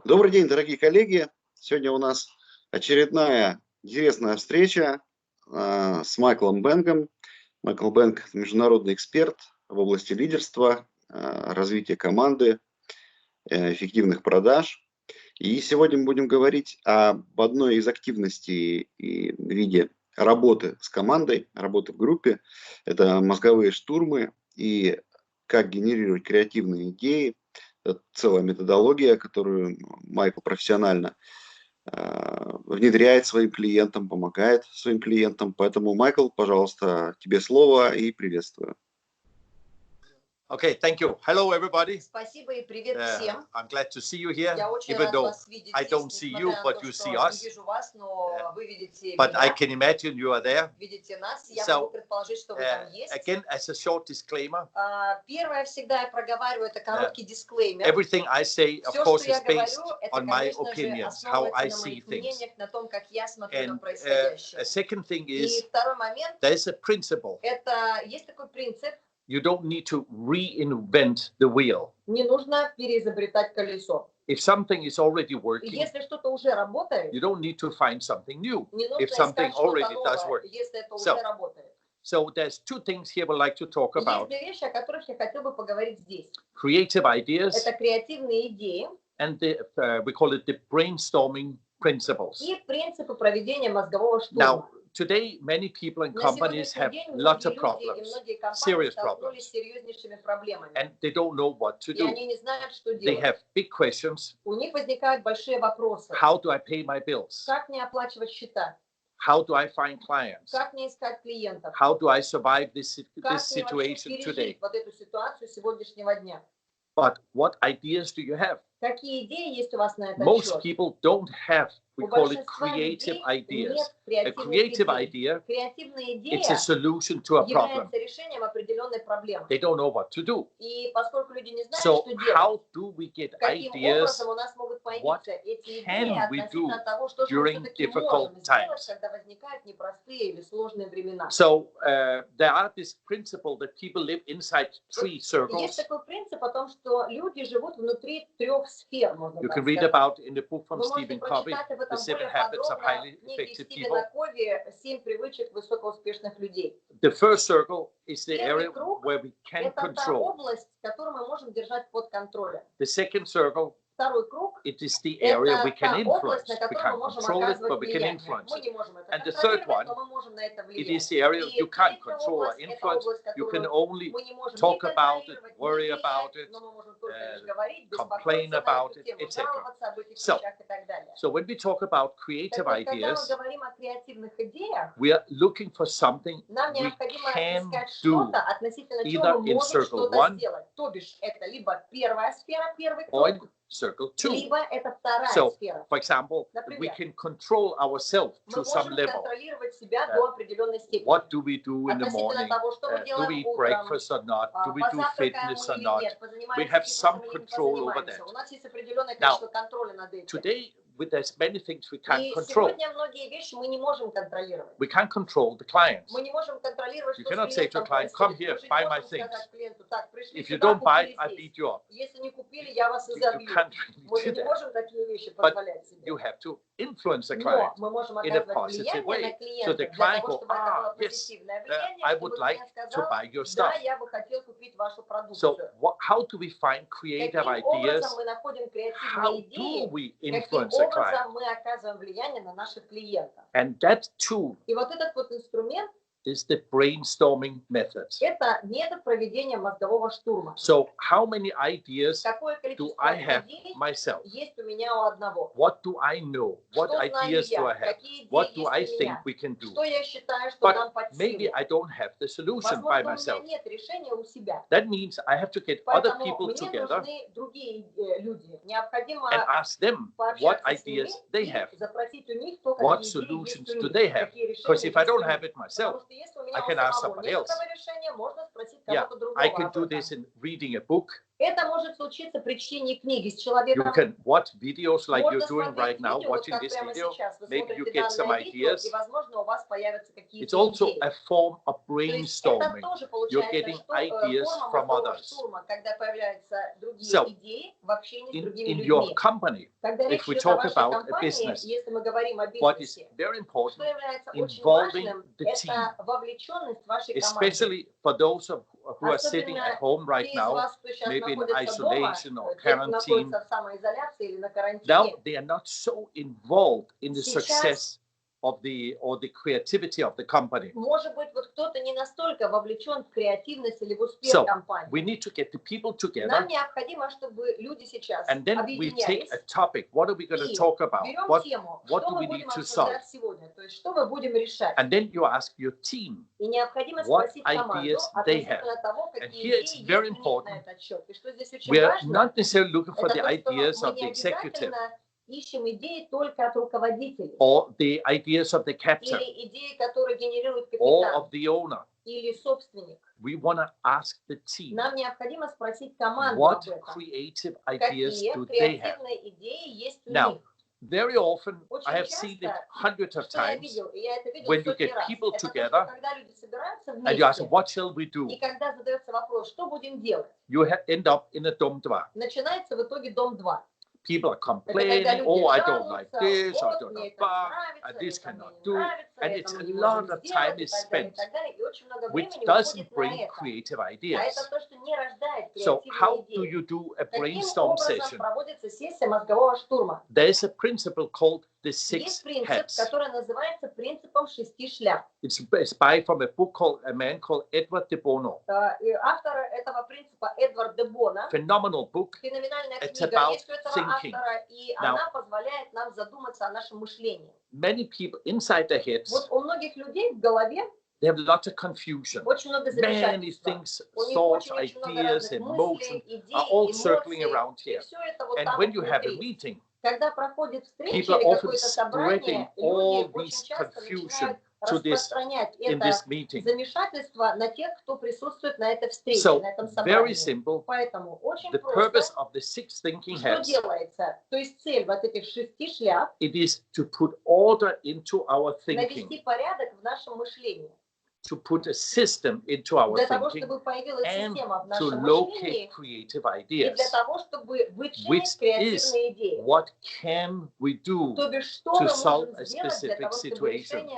Добрый день, дорогие коллеги. Сегодня у нас очередная интересная встреча с Майклом Бэнгом. Майкл Бэнг – международный эксперт в области лидерства, развития команды, эффективных продаж. И сегодня мы будем говорить об одной из активностей и виде работы с командой, работы в группе. Это мозговые штурмы и как генерировать креативные идеи. Это целая методология, которую Майкл профессионально внедряет своим клиентам, помогает своим клиентам. Поэтому, Майкл, пожалуйста, тебе слово и приветствую. Okay, thank you. Hello, everybody. Спасибо и привет всем. I'm glad to see you here, Я очень even рад though вас видеть I здесь, don't see you, несмотря на but то, you что see не us. вижу вас, но вы видите But I меня, can imagine you are there. видите нас. Я So, могу предположить, что вы там есть. Again, as a short disclaimer, Первое всегда я проговариваю, это короткий дисклеймер. everything I say, of Все, course, что я is based говорю, это, on my конечно же, opinions, how I основывается на see моих things. мнениях, на том, как я смотрю на And происходящее. a second thing И is, второй момент, there's a principle. это есть такой принцип, You don't need to reinvent the wheel. не нужно переизобретать колесо. If something is already working, Если что-то уже работает, you don't need to find something new. не нужно If something искать что-то already does новое, work. если это So, уже работает. So there's two things here we'd like to talk Есть about. две вещи, о которых я хотел бы поговорить здесь. Creative ideas Это креативные идеи and we call it the brainstorming principles. и принципы проведения мозгового Now, штурма. today many people and На companies сегодняшний have день lots многие of люди и problems, многие компании serious столкнулись problems, с серьезнейшими проблемами. and they don't know what to И do. они не знают, что They делать. have big questions. У них возникают большие вопросы. How do I pay my bills? Как мне оплачивать счета? How do I find clients? Как мне искать клиентов? How do I survive this Как мне вообще situation today? пережить вот эту ситуацию сегодняшнего дня? But what ideas do you have? Какие идеи есть у вас на этот Most счет? people don't have, we У call it большинства creative людей ideas. нет A креативных creative идей. idea, Креативная it's a идея solution to a problem. является решением определенной проблемы. They don't know what to do. И поскольку люди не знают, So что делать, how do we get каким ideas образом у нас могут появиться эти идеи can we относительно do того, что же мы during все-таки difficult можем times? сделать, когда возникают непростые или сложные времена. So there are this principle that people live inside three Есть circles. такой принцип о том, что люди живут внутри трех сфер, можно You так can read сказать. about in the book from Вы можете Stephen Covey, прочитать об The этом Seven более Habits of подробно Highly в книге Effective Стивена People. Кови «7 привычек высокоуспешных людей». The first circle is the Первый area круг where we can Это та control. область, которую мы можем держать под контролем. The second circle, Второй круг it is the area we это can та influence. область, на We которую мы can't можем control it, оказывать but we can влияние. influence Мы it. не можем это And the third контролировать, one, но мы можем на это it влиять. is the area И you can't третья control or область – это influence. область, You can которую only мы не можем talk ни about it, контролировать, worry ни about влиять, it, но мы можем только лишь говорить, complain беспокоиться на about эту it, тему, etc. жаловаться об этих So, вещах и так далее. So when we talk about Так creative вот, когда мы ideas, говорим о креативных идеях, we are looking for something нам we необходимо can искать do что-то, относительно чего either мы in можем circle что-то 1 сделать. То бишь, это либо первая сфера, первый or in круг, circle 2. либо это вторая So, сфера. for example, we Например, can control ourselves мы to some можем level. контролировать себя до определенной степени. What do we do in the Относительно morning? того, что мы Do we делаем eat утром, breakfast or not? Do we do позавтракаем fitness мы or или not? нет, We позанимаемся have some фитнесом или не control over позанимаемся. that. У нас есть определенное Now, количество контроля над этим. Today, there's many things we can't И control. сегодня многие вещи мы не можем контролировать. We can't control the clients. Мы не можем контролировать, You что cannot с say to a клиентом client, come происходит. here, Мы же не buy my можем things. сказать клиенту, так, пришли If you сюда, don't buy, купили I здесь. beat you up. Если не купили, я вас You изобью. can't Мы really же do не that. можем такие вещи But позволять себе. you have to influence the Но client мы можем in a оказывать positive влияние на way. So клиента the для client того, go, чтобы это было yes, позитивное влияние, I чтобы would like клиент to сказал, buy your да, stuff. я бы хотел купить вашу So продукцию. how do we find creative Каким образом ideas? мы находим How креативные do идеи, we каким influence the client? образом мы оказываем влияние на наших клиентов. And that tool И вот этот вот инструмент is the brainstorming method. – это метод проведения мозгового штурма. So how many ideas Какое do количество I have идей myself? есть у меня у одного? What do I know? What Что знаю ideas do I я? have? Какие идеи What do есть I у think меня? we can do? Что я считаю, что нам But под maybe силу? I don't have the solution by Возможно, у меня myself. нет решения у себя. That means I have to get other Поэтому people мне together нужны другие люди. Необходимо and ask them what пообщаться с ними ideas they have. и запросить у них то, What какие идеи solutions есть у do них, they have? какие Because решения if I есть у don't них. have it myself, Потому что если у I меня can у ask самого somebody нет else. этого решения, можно спросить Yeah, кого-то другого I can об do этом. this in reading a book. Это может случиться при чтении книги с You человеком. can watch videos like you're Можно doing right смотреть now, видео, вот watching как this прямо video. сейчас вы Maybe you смотрите get some данное видео, ideas. и, возможно, у вас появятся It's какие-то also идеи. a form of То есть это brainstorming. тоже You're получается getting что, ideas форма from мозгового others. штурма, когда появляются другие So, идеи в общении с другими In your людьми. company, Когда if речь we идет о talk вашей about a компании, business, если мы говорим о what is бизнесе, very что important, является очень involving важным, the team, это вовлеченность вашей команды. especially for those who are sitting at Особенно home right те из now, вас, кто сейчас maybe in находится дома, isolation or те, кто quarantine. находится в самоизоляции или на Now карантине, they are not so involved in the Сейчас- success of the creativity of the company. может быть, вот кто-то не настолько вовлечен в креативность или в успех So, компании. We need to get the people together, Нам необходимо, чтобы люди сейчас and then we take объединялись a topic. What are we going to и talk about? берем What тему, what что do мы we будем need to обсуждать сегодня, то есть что мы будем решать. And then you ask your team. И необходимо what спросить команду ideas they относительно того, And какие here it's идеи very есть у них important. на этот счет. И что здесь очень We are важно, not necessarily looking for это the то, что ideas мы of не the executive обязательно ищем идеи только от руководителей. or the ideas of the captain Или идеи, которые генерирует or капитан of the owner. или собственник. We want to ask the team, Нам необходимо спросить команду what об этом. creative ideas Какие do they have? креативные идеи есть у Now, них. Very often, Очень I have seen it часто, hundreds of что я times, видел, и я это видел when you сотни get раз, people это то, together, что когда люди собираются and you ask them, вместе, what shall we do? и когда задается вопрос, что будем делать, You end up in a dom dva. начинается в итоге дом 2. People are Это когда complaining, люди oh, I don't like жалуются, this, I вот, don't мне like это не that, нравится, this это мне cannot не do, нравится, and это it's мы a не lot можем of time сделать, и is так далее, и spent, так далее, и очень много which времени doesn't уходит на bring это. creative А ideas. это то, что не рождает So how креативные do идеи. you do a Каким brainstorm образом session? проводится сессия мозгового штурма? There's a principle called the Есть 6 принцип, heads. который называется принципом 6 шляп. It's by from a book called a man called Bono. И автор этого принципа Эдвард Боно. Phenomenal book. Феноменальная It's книга about есть у этого thinking. автора, и Now, она позволяет нам задуматься о нашем мышлении. Many people inside their heads, Вот у многих людей в голове they have lots of confusion. очень много Many замешательства. things, У них thoughts, очень много ideas, разных мыслей, emotions идей, are all circling эмоций, around и here. все это вот And там when you have a внутри. meeting, Когда проходит встреча people are или often какое-то spreading собрание, all люди очень this часто confusion начинают to this распространять in это this meeting. замешательство на тех, кто присутствует на этой встрече, So, на этом very собрании. simple. Поэтому очень The purpose просто, of the 6 thinking что heads, делается. То есть цель вот этих 6 шляп it is to put order into our thinking, навести порядок в нашем мышлении. to put a system into our Для того, thinking, чтобы появилась and система в to нашем locate мышлении, creative и для ideas. того, чтобы Which вычленить is креативные идеи. what can we do То бишь, что to мы solve можем a сделать для specific того, чтобы situation?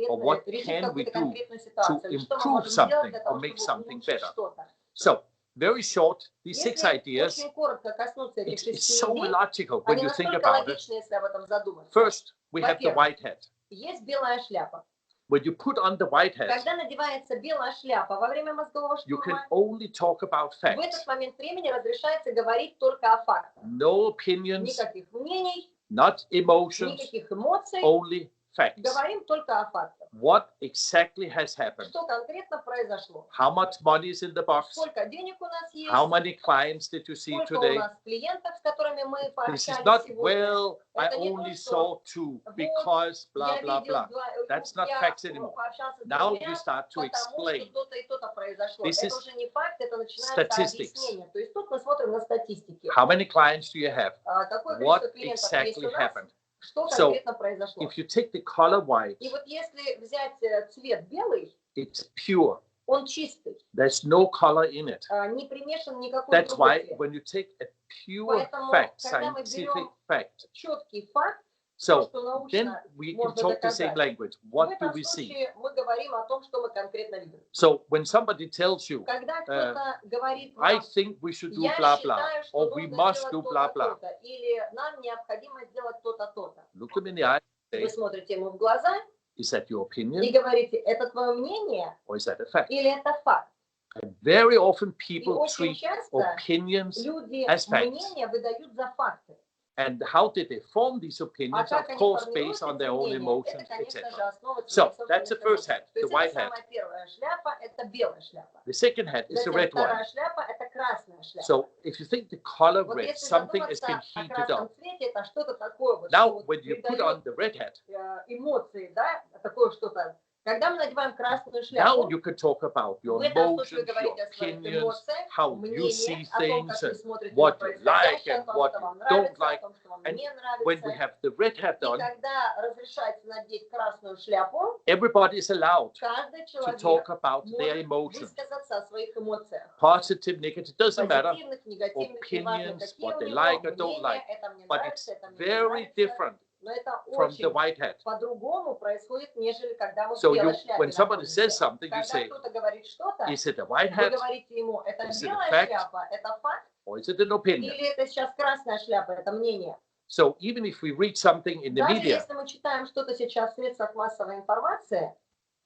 Or what решить can we какую-то do конкретную to ситуацию? Или что мы improve можем сделать something для or того, make чтобы something улучшить better? что-то? So, very short, these 6 Если ideas, очень коротко коснуться этих it's 6 so идей, logical when они you think настолько about it. логичны, если об этом задуматься. First, we have the Во-первых, white hat. Есть белая шляпа. When you put on the white hat, Когда надевается белая шляпа во время мозгового you can штурма, only talk about в facts. этот момент времени разрешается говорить только о фактах. No opinions, Никаких мнений, not emotions, никаких эмоций. only facts. Говорим только о фактах. What exactly has happened? Что конкретно произошло? How much money is in the box? Сколько денег у нас есть? How many clients did you see Сколько у today? нас клиентов, с которыми мы This is пообщались not, сегодня? well, I Это не то, only что saw 2 because blah, Я blah, видел blah. That's not я facts anymore. пообщался с Now двумя, you start to потому что explain. то-то и то-то произошло. This Это is уже не факт, это начинается statistics. объяснение. То есть тут мы смотрим на статистики. How many clients do you have? Какое What количество клиентов есть exactly у нас, happened? что So, конкретно произошло. If you take the color white, И вот если взять цвет белый, it's pure. он чистый, There's no color in it. не примешан никакой That's другой why цвет. when you take a pure Поэтому, fact, когда мы scientific берем fact, четкий факт, so что then научно we can можно talk the same доказать. language. В What do этом we see? случае мы говорим о том, что мы конкретно видим. So when somebody tells you, Когда кто-то говорит I нам, think we should do я blah blah, считаю, что or we нужно must сделать do то-то, blah blah, то-то, или нам необходимо сделать то-то, то-то. look them in the eye and Вы say, смотрите ему в глаза is that your и opinion говорите, это твое мнение or is that a fact? или это факт. And very often И people очень treat часто opinions, люди as facts. мнения выдают за факты. and how did they form these А opinions? как Of они course, формируют based on эти their own мнения, emotions, это, конечно же, etc. основа So, своих that's the собственных first эмоций. hat, То the есть white это hat. самая первая шляпа, это белая шляпа. The second hat is the Затем red вторая one. шляпа, это красная шляпа. So, if you think the color Вот red, если something has been задуматься о heated красном up. цвете, это что-то такое, вот, Now, что when you put придает on the red hat, эмоции, да, такое что-то, Когда мы надеваем красную Now шляпу, you can talk about your в этом случае вы emotions, your говорите о своих opinions, эмоциях, how you мнениях, see о том, things, как вы and смотрите what на you like происходящее, о and том, what что you вам don't нравится, о like. том, что вам And не when we нравится. have the red hat И on, когда разрешается надеть красную шляпу, everybody is allowed каждый to человек talk about their может emotions. высказаться о своих эмоциях. Positive, negative, doesn't matter. Позитивных, негативных, неважно, Opinions, какие what у they него like or don't мнения, like. это мне But нравится, it's это мне не very нравится. different Но это from the очень white hat. по-другому происходит, нежели когда мы в So белой you, шляпе when somebody находимся. says something, you Когда say, кто-то говорит что-то, is it a white вы hat говорите ему, это Is it a белая fact? шляпа, это факт, or is it an opinion? или это сейчас красная шляпа, это мнение. So even if we read something in the Даже media, если мы читаем что-то сейчас в средствах массовой информации,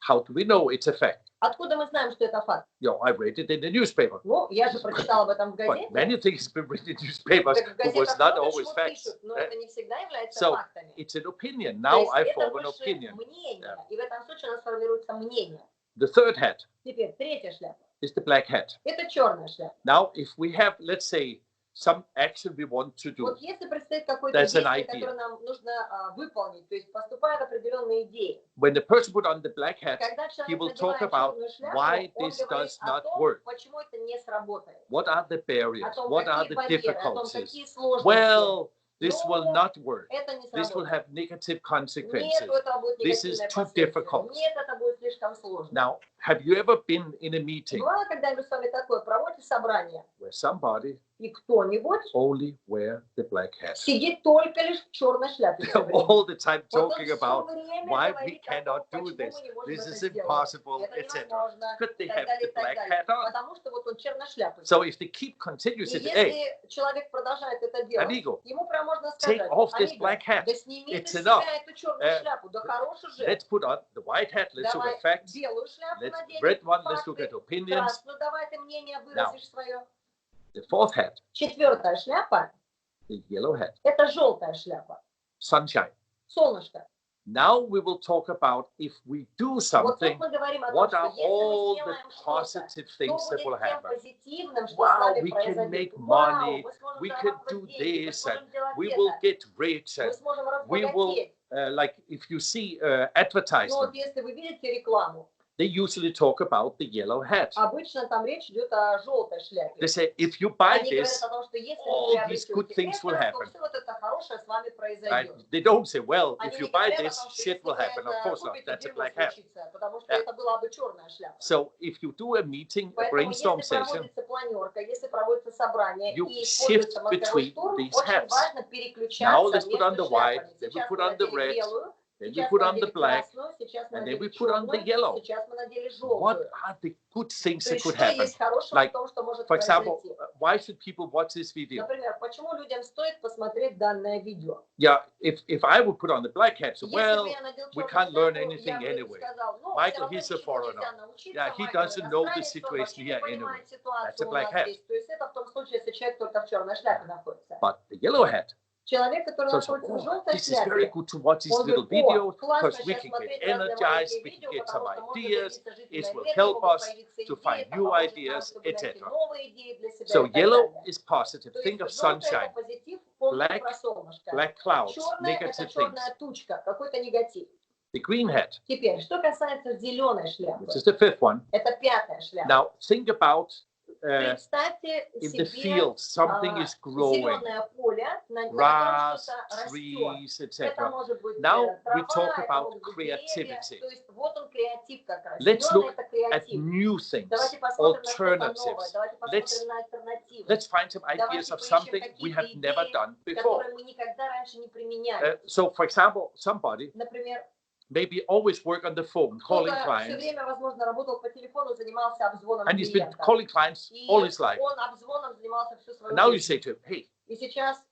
how do we know it's a fact? откуда мы знаем, что это факт? I read it in the newspaper. Ну, я же прочитала об этом в But газете. many things have been written in newspapers Так в who was газетах not много always чего facts. пишут, но это не всегда является So фактами. it's an opinion. То Now есть I это form an больше opinion. мнение, и в этом случае у нас формируется мнение. The third hat Теперь третья шляпа. is the black hat. Это черная шляпа. Now, if we have, let's say, some action we want to do, Вот если предстоит какое-то That's an действие, idea. которое нам нужно выполнить, то есть поступают определенные идеи. when the person put on the black hat, Когда he человек will talk надевает about черную шляпу, why он this говорит does о not том, work. почему это не сработает. What are the О barriers? том, What are какие the барьеры, о том, difficulties? какие сложности. Well, this will Но not work. это не This will сработает. have negative Нет, consequences. это будет This is негативное too последствие. difficult. Нет, это будет слишком сложно. Now, have you ever been in a meeting Бывало когда-нибудь с вами такое, проводите собрание, where somebody и кто-нибудь only wear the black hat? сидит только лишь в черной шляпе все время. All the time Вот он talking все about время why we говорит о cannot том, do почему this. мы не можем This это is сделать. impossible, Это etc. невозможно, Could they и так have далее, the и так black далее. hat on? Потому что вот он черношляпый. So if they keep И continuously, hey, если человек продолжает это делать, amigo, ему прямо можно take сказать, off this «Амиго, black hat. да сними ты It's с enough. себя эту черную шляпу, да хорош уже. let's put on the white hat, let's look Давай at facts. белую шляпу Let's наденем, red one, let's look факты, at opinions. красную давай ты мнение выразишь свое». The fourth hat, Четвертая шляпа the yellow hat, – это желтая шляпа, sunshine. солнышко. Now we will talk about if we do Вот something, тут мы говорим о том, what что are если мы all the сделаем что-то, positive что things that will будет тем happen? позитивным, что с Wow, нами we can произойдет. make Вау, money, мы сможем we can зарабатывать do деньги, мы this, сможем делать we will это, get rich, мы сможем we will, разбогатеть. like if you see Но advertisement, вот если вы видите рекламу, they usually talk about the yellow hat. обычно там речь идет о желтой шляпе. They say, if you buy Они говорят this, о том, что если all вы these good приобретете things will это, то happen. все вот это хорошее с вами right? произойдет. They don't say, well, Они if не you buy говорят о this, том, что shit если will вы happen. Of это course not. купите, That's a дерьмо black hat. случится, потому что Yeah. это была бы черная шляпа. So if you do a meeting, a Поэтому brainstorm если session, проводится планерка, если проводится собрание you и shift используется мозговой between штурм, these очень hats. важно Now переключаться let's put on между the white, шляпами. then we Сейчас put мы on the надели red, белую, then we сейчас put мы on the надели black, красную, сейчас мы and then надели we put on the черную, yellow. сейчас мы надели What желтую. are the good things То that есть could что happen? есть хорошего Like, в том, что может For example, произойти? why should people watch this video? Например, почему людям стоит посмотреть данное видео? Yeah, if I would put on the black hat, so, Если well, бы я надел we черную can't learn шляпу, anything я бы anyway. сказал, ну, Michael, все равно he's a ничему foreigner. нельзя научиться, Yeah, he Майкл doesn't know the иностранец, он situation вообще не here понимает anyway. ситуацию That's a у black нас hat. здесь. То есть это в том случае, если человек только в черной шляпе находится. But the yellow hat, Человек, который so, находится в oh, желтой this is very шляпе, good to watch these он little говорит, о, videos классно because we сейчас can get смотреть разные energized, маленькие we can видео, get потому some что можно ideas, зарядиться it жизненной will энергией, help могут us появиться to идеи, find это new поможет нам, ideas, чтобы найти etc. новые идеи для себя So и так yellow далее. is positive. То Think есть of желтое sunshine, это позитив, помните black, про солнышко. black clouds, Черное это negative things. черная тучка, какой-то негатив. The green hat, Теперь, что касается зеленой шляпы, which is the fifth one. это пятая шляпа. Now think about Представьте in the себе field something is growing, зеленое поле, на котором grass, что-то растет. trees, Это etc. может быть Now we трава, talk это about могут быть деревья. creativity. То есть вот он креатив как раз. Let's Зеленый look это at креатив. new things, Давайте посмотрим на что-то новое, alternatives. давайте посмотрим на альтернативы, Let's find some ideas Давайте of поищем something we have какие-то never идеи, done before. которые мы никогда раньше не применяли. So, for example, somebody Например, maybe always work on the phone, calling кто-то все clients, время, возможно, работал по телефону, занимался обзвоном and he's been клиентов. calling clients И all his life. он обзвоном занимался всю свою And now you жизнь. say to him, hey, И сейчас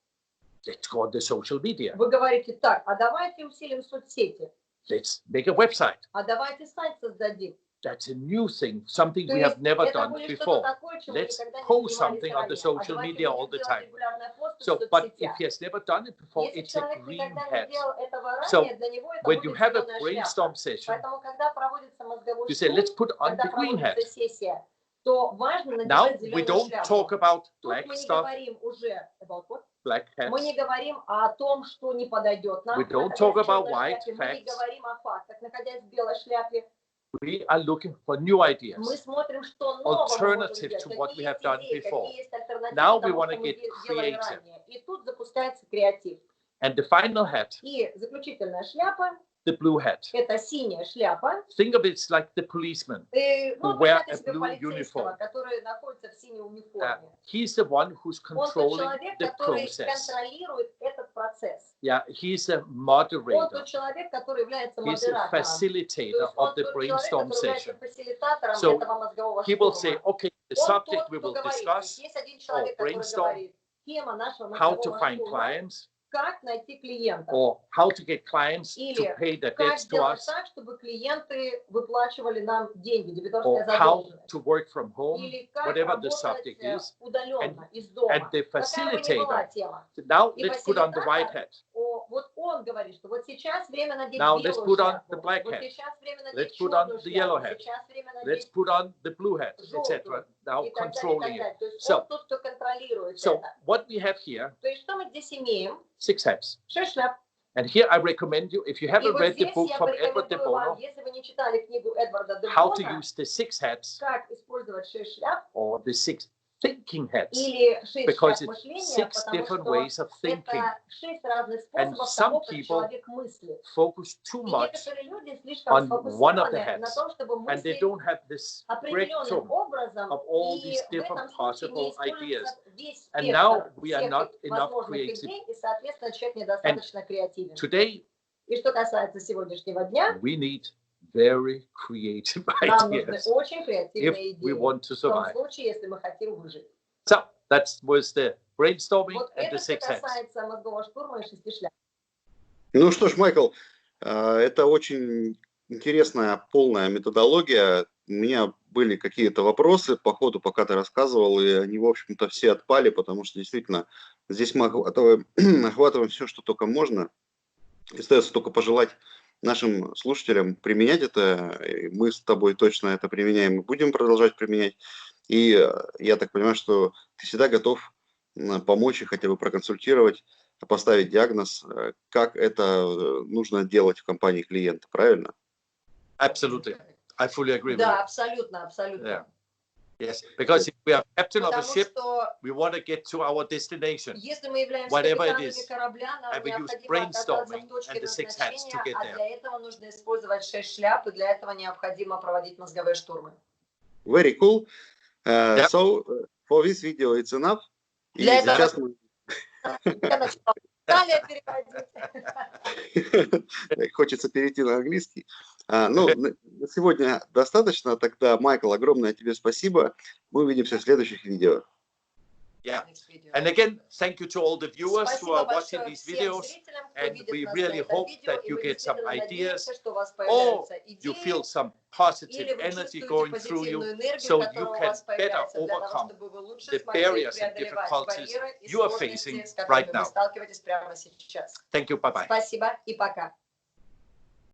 let's go on the social media. вы говорите так, а давайте усилим соцсети, Let's make a website. а давайте сайт создадим. That's a new thing, something То we есть have never это done будет что-то before. такое, чем мы Let's никогда не post занимались something on the ранее. social А давайте media all будем the делать time. регулярные посты в So, but if соцсетях. he has never done it before, Если it's a человек green никогда не hat. делал этого So, ранее, для него это when you будет have a зеленая brainstorm шляпа. session, Поэтому, когда проводится мозговой you say, штурм, let's put on когда the green hat. проводится сессия, то важно Now надевать we зеленую don't шляпу. talk about Тут black мы не stuff, говорим уже about what? black Мы не hats. говорим о том, что не подойдет нам. We don't находясь talk в about черной white шляпе. Мы не facts. говорим о фактах. Находясь в белой шляпе, We are looking for new Мы ideas, смотрим, что нового мы можем alternative делать, to what we какие have есть done идеи, before. какие есть альтернативы Now we тому, want что to мы get делали creative. ранее. И тут запускается креатив. And the final hat, И заключительная шляпа the blue hat. – это синяя шляпа. Think of it like the policeman. Ну, wear представьте a себе blue полицейского, uniform. который находится в синей униформе. He's the one who's Он тот controlling человек, the который process. контролирует этот процесс. Yeah, he's a Он moderator. тот человек, который является He's a модератором. facilitator of the brainstorm session. Фасилитатором So этого мозгового he will штурма. say, okay, the Он subject тот, we кто will говорит. То есть discuss, есть один человек, который brainstorm, говорит, тема нашего how to мозгового find штурма, clients, как найти клиентов. or how to get clients to Или pay the как debts to сделать us, так, чтобы клиенты выплачивали нам деньги, or дебиторская how задолженность. to work from home, Или как whatever the работать subject is. удаленно, из And дома. the Какая бы ни была facilitator, тема. now И let's put on the white фасилитатор, hat. вот он говорит, что вот сейчас время надеть Now белую let's put on шляпу, the black вот hat. сейчас время Let's надеть put on черную the yellow шляпу, hat. сейчас время Let's надеть put on the blue hat, etc. желтую Now и так далее, и так controlling it. далее. То есть So, он тот, кто контролирует so это. what we have here, То есть что мы здесь имеем? 6 hats. 6 шляп. And here I recommend you, if you И haven't вот read the здесь book я from Edward de порекомендую вам, Bono, если вы не читали книгу Эдварда де how to Боно, use the 6 hats как использовать 6 шляп or the 6 thinking hats, или 6 because шляп it's мышления, 6 потому different что ways of thinking. это 6 разных And способов some того, как people человек мыслит. focus too И much некоторые люди слишком on one of the сфокусированы на hats, том, чтобы and they мыслить don't have this определенным spectrum образом, of all и these в different этом случае не possible ideas. используется весь And now спектр we are всех not enough возможных creative. идей, и, соответственно, человек недостаточно креативен. Today, И что касается сегодняшнего дня, we need very creative нам нужны ideas очень креативные if we идеи, want to в том survive. случае, если мы хотим выжить. So that was the brainstorming Вот and это the что 6 hats. касается мозгового штурма и 6 шляп. Ну что ж, Майкл, это очень интересная, полная методология. У меня были какие-то вопросы по ходу, пока ты рассказывал, и они, в общем-то, все отпали, потому что действительно здесь мы охватываем все, что только можно. И остается только пожелать нашим слушателям применять это. И мы с тобой точно это применяем и будем продолжать применять. И я так понимаю, что ты всегда готов помочь и хотя бы проконсультировать, поставить диагноз, как это нужно делать в компании клиента, правильно? Absolutely. I fully agree with Да, you. абсолютно, абсолютно. Yeah. Yes, because if we are captain of a Потому ship, что we want to get to our destination. если мы являемся whatever it капитанами is, корабля, нам and we use необходимо оказаться brainstorming в точке and the 6 hats to назначения, get а there. для этого нужно использовать 6 шляп, и для этого необходимо проводить мозговые штурмы. Very cool. Yep. So, for this video it's enough. И Для этого сейчас мы... я начала далее переводить. Хочется перейти на английский. Ну, на сегодня достаточно. Тогда, Майкл, огромное тебе спасибо. Мы увидимся в следующих видео. Yeah. And again, thank you to all the viewers who are watching these videos. And we really hope that you get some ideas, or you feel some positive energy going through you, so you can better overcome the barriers and difficulties you are facing right now. Thank you. Bye-bye. Спасибо и пока.